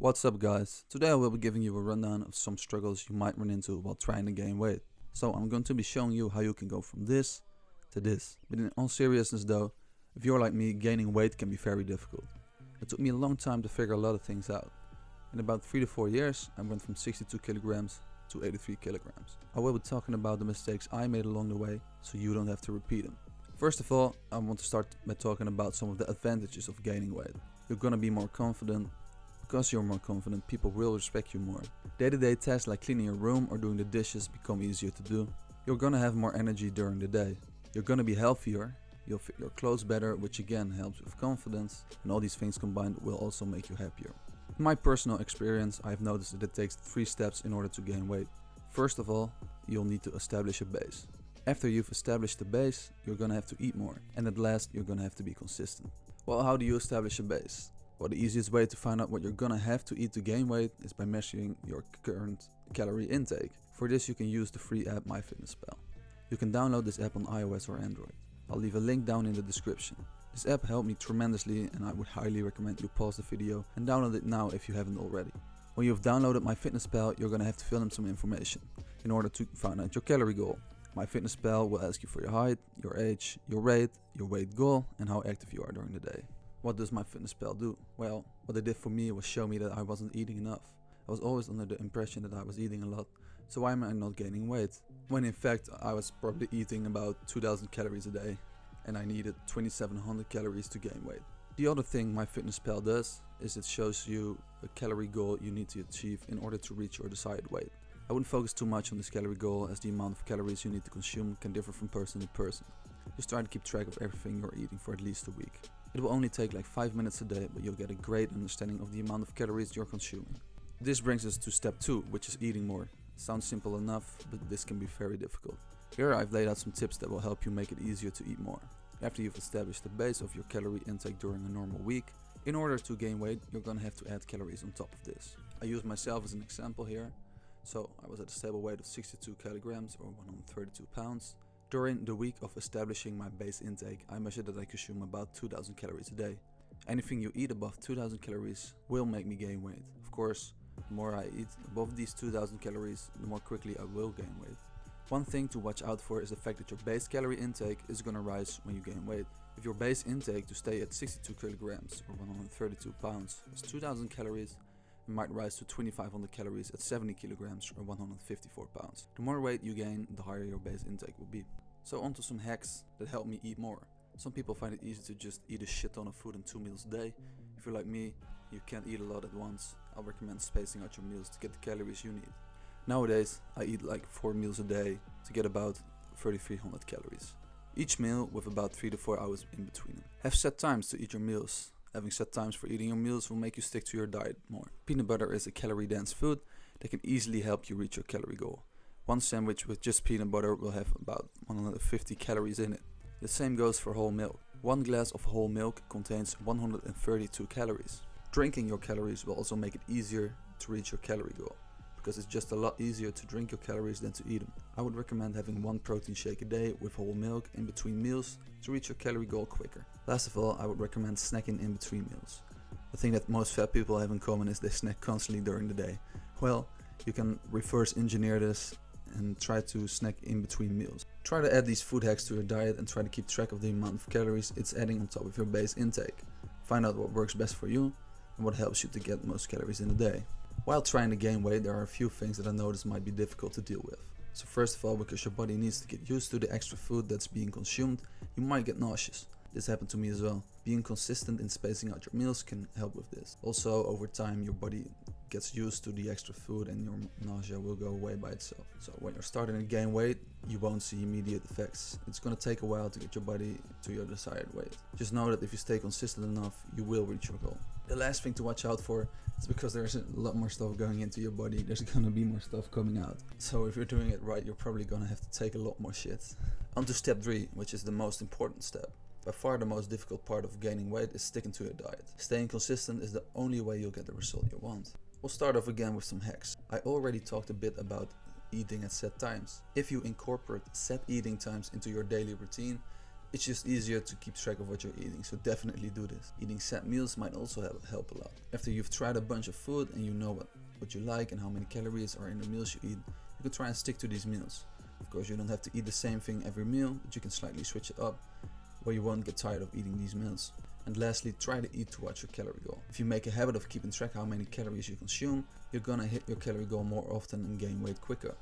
What's up guys? Today I will be giving you a rundown of some struggles you might run into while trying to gain weight. So I'm going to be showing you how you can go from this to this. But in all seriousness though, if you're like me, gaining weight can be very difficult. It took me a long time to figure a lot of things out. In about 3 to 4 years, I went from 62 kilograms to 83 kilograms. I will be talking about the mistakes I made along the way so you don't have to repeat them. First of all, I want to start by talking about some of the advantages of gaining weight. You're gonna be more confident. Because you're more confident, people will respect you more. Day-to-day tasks like cleaning your room or doing the dishes become easier to do. You're gonna have more energy during the day. You're gonna be healthier. You'll fit your clothes better, which again helps with confidence. And all these things combined will also make you happier. In my personal experience, I've noticed that it takes 3 steps in order to gain weight. First of all, you'll need to establish a base. After you've established the base, you're gonna have to eat more. And at last, you're gonna have to be consistent. Well, how do you establish a base? Well, the easiest way to find out what you're gonna have to eat to gain weight is by measuring your current calorie intake. For this you can use the free app Myfitnesspall. You can download this app on iOS or Android. I'll leave a link down in the description. This app helped me tremendously and I would highly recommend you pause the video and download it now if you haven't already. When you've downloaded Myfitnesspall, you're gonna have to fill in some information in order to find out your calorie goal. Myfitnesspall will ask you for your height, your age, your weight goal and how active you are during the day. What does Myfitnesspall do? Well, what it did for me was show me that I wasn't eating enough. I was always under the impression that I was eating a lot, so why am I not gaining weight? When in fact I was probably eating about 2000 calories a day and I needed 2700 calories to gain weight. The other thing Myfitnesspall does is it shows you a calorie goal you need to achieve in order to reach your desired weight. I wouldn't focus too much on this calorie goal as the amount of calories you need to consume can differ from person to person. Just try to keep track of everything you're eating for at least a week. It will only take like 5 minutes a day, but you'll get a great understanding of the amount of calories you're consuming. This brings us to step 2, which is eating more. Sounds simple enough, but this can be very difficult. Here I've laid out some tips that will help you make it easier to eat more. After you've established the base of your calorie intake during a normal week, in order to gain weight, you're gonna have to add calories on top of this. I use myself as an example here. So I was at a stable weight of 62 kilograms or 132 pounds. During the week of establishing my base intake, I measured that I consume about 2000 calories a day. Anything you eat above 2000 calories will make me gain weight. Of course, the more I eat above these 2000 calories, the more quickly I will gain weight. One thing to watch out for is the fact that your base calorie intake is gonna rise when you gain weight. If your base intake to stay at 62 kilograms or 132 pounds is 2000 calories, it might rise to 2500 calories at 70 kilograms or 154 pounds. The more weight you gain, the higher your base intake will be. So onto some hacks that help me eat more. Some people find it easy to just eat a shit ton of food in 2 meals a day. If you're like me, you can't eat a lot at once. I'll recommend spacing out your meals to get the calories you need. Nowadays, I eat like 4 meals a day to get about 3300 calories. Each meal with about 3 to 4 hours in between them. Have set times to eat your meals. Having set times for eating your meals will make you stick to your diet more. Peanut butter is a calorie-dense food that can easily help you reach your calorie goal. One sandwich with just peanut butter will have about 150 calories in it. The same goes for whole milk. 1 glass of whole milk contains 132 calories. Drinking your calories will also make it easier to reach your calorie goal, because it's just a lot easier to drink your calories than to eat them. I would recommend having 1 protein shake a day with whole milk in between meals to reach your calorie goal quicker. Last of all, I would recommend snacking in between meals. The thing that most fat people have in common is they snack constantly during the day. Well, you can reverse engineer this and try to snack in between meals. Try to add these food hacks to your diet and try to keep track of the amount of calories it's adding on top of your base intake. Find out what works best for you and what helps you to get most calories in a day. While trying to gain weight, there are a few things that I notice might be difficult to deal with. So first of all, because your body needs to get used to the extra food that's being consumed, you might get nauseous. This happened to me as well. Being consistent in spacing out your meals can help with this. Also, over time, your body gets used to the extra food and your nausea will go away by itself. So when you're starting to gain weight, you won't see immediate effects. It's gonna take a while to get your body to your desired weight. Just know that if you stay consistent enough, you will reach your goal. The last thing to watch out for is because there's a lot more stuff going into your body, there's gonna be more stuff coming out. So if you're doing it right, you're probably gonna have to take a lot more shit. On to step 3, which is the most important step. By far the most difficult part of gaining weight is sticking to your diet. Staying consistent is the only way you'll get the result you want. We'll start off again with some hacks. I already talked a bit about eating at set times. If you incorporate set eating times into your daily routine, It's just easier to keep track of what you're eating, so definitely do this. Eating set meals might also help a lot. After you've tried a bunch of food and you know what you like and how many calories are in the meals you eat, you can try and stick to these meals. Of course, you don't have to eat the same thing every meal, but you can slightly switch it up where you won't get tired of eating these meals. And lastly, try to eat towards your calorie goal. If you make a habit of keeping track how many calories you consume, you're gonna hit your calorie goal more often and gain weight quicker.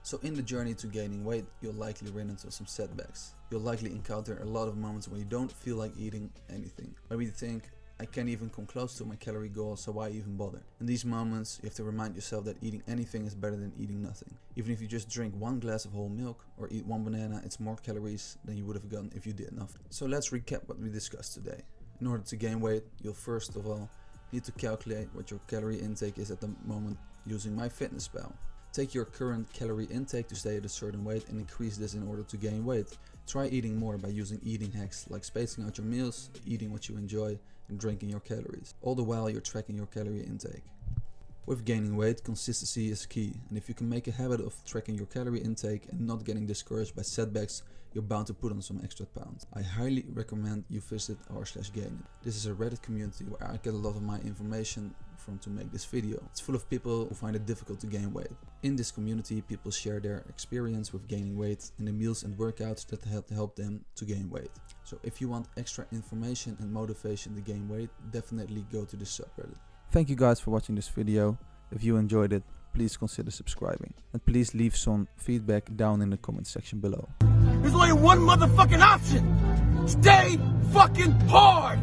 So in the journey to gaining weight, you'll likely run into some setbacks. You'll likely encounter a lot of moments when you don't feel like eating anything. Maybe you think, I can't even come close to my calorie goal, so why even bother? In these moments, you have to remind yourself that eating anything is better than eating nothing. Even if you just drink 1 glass of whole milk or eat 1 banana, it's more calories than you would have gotten if you did nothing. So let's recap what we discussed today. In order to gain weight, you'll first of all need to calculate what your calorie intake is at the moment using Myfitnesspall. Take your current calorie intake to stay at a certain weight and increase this in order to gain weight. Try eating more by using eating hacks like spacing out your meals, eating what you enjoy, and drinking your calories. All the while you're tracking your calorie intake. With gaining weight, consistency is key, and if you can make a habit of tracking your calorie intake and not getting discouraged by setbacks, you're bound to put on some extra pounds. I highly recommend you visit r/gainit. This is a Reddit community where I get a lot of my information from to make this video. It's full of people who find it difficult to gain weight. In this community, people share their experience with gaining weight and the meals and workouts that help them to gain weight. So if you want extra information and motivation to gain weight, definitely go to this subreddit. Thank you guys for watching this video. If you enjoyed it, please consider subscribing. And please leave some feedback down in the comment section below. There's only one motherfucking option. Stay fucking hard.